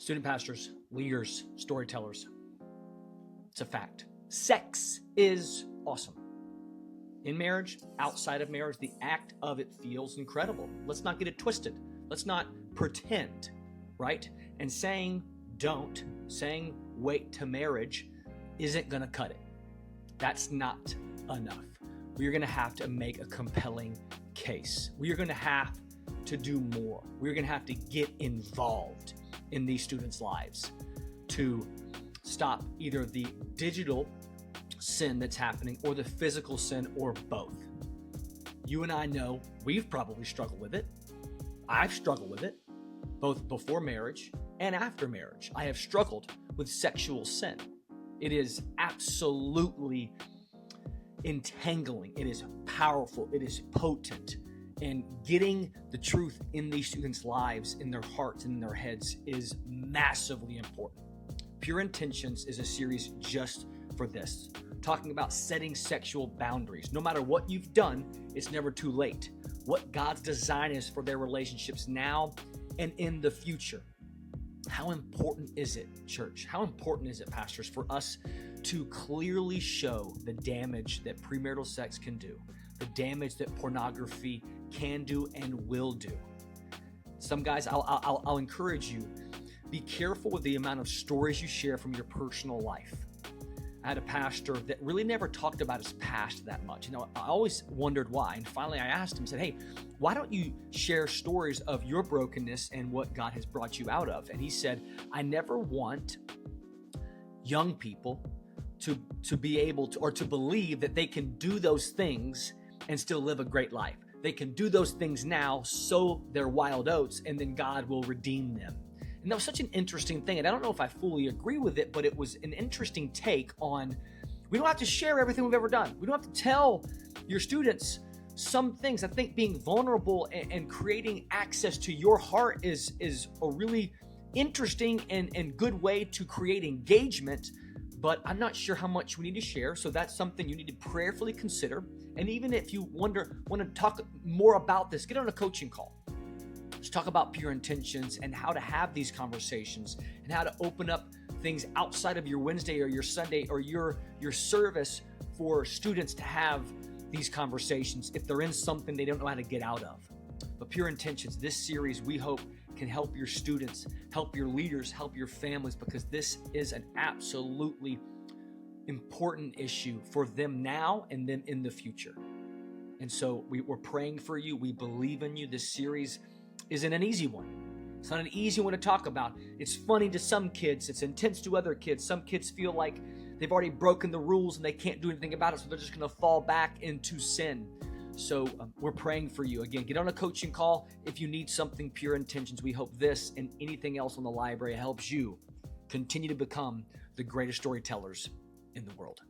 Student pastors, leaders, storytellers. It's a fact. Sex is awesome. In marriage, outside of marriage, the act of it feels incredible. Let's not get it twisted. Let's not pretend, right? And saying wait to marriage isn't going to cut it. That's not enough. We're going to have to make a compelling case. We are going to have to do more. We're going to have to get involved in these students' lives to stop either the digital sin that's happening or the physical sin or both. You and I know we've probably struggled with it. I've struggled with it, both before marriage and after marriage. I have struggled with sexual sin. It is absolutely entangling. It is powerful. It is potent. And getting the truth in these students' lives, in their hearts and in their heads is massively important. Pure Intentions is a series just for this, talking about setting sexual boundaries. No matter what you've done, it's never too late. What God's design is for their relationships now and in the future. How important is it, church? How important is it, pastors, for us to clearly show the damage that premarital sex can do, the damage that pornography can do and will do? Some guys, I'll encourage you, be careful with the amount of stories you share from your personal life. I had a pastor that really never talked about his past that much. I always wondered why. And finally I asked him, said, hey, why don't you share stories of your brokenness and what God has brought you out of? And he said, I never want young people to be able to, or to believe that they can do those things and still live a great life. They can do those things now, sow their wild oats, and then God will redeem them. And that was such an interesting thing. And I don't know if I fully agree with it, but it was an interesting take on, we don't have to share everything we've ever done. We don't have to tell your students some things. I think being vulnerable and creating access to your heart is a really interesting and good way to create engagement, but I'm not sure how much we need to share. So that's something you need to prayerfully consider. And even if you want to talk more about this, get on a coaching call. Let's talk about pure intentions and how to have these conversations and how to open up things outside of your Wednesday or your Sunday or your service for students to have these conversations if they're in something they don't know how to get out of. But Pure Intentions, this series, we hope can help your students, help your leaders, help your families, because this is an absolutely important issue for them now and then in the future. And so we're praying for you. We believe in you. This series isn't an easy one. It's not an easy one to talk about. It's funny to some kids. It's intense to other kids. Some kids feel like they've already broken the rules and they can't do anything about it, so they're just going to fall back into sin. So we're praying for you. Again, get on a coaching call if you need something. Pure Intentions. We hope this and anything else on the library helps you continue to become the greatest storytellers in the world.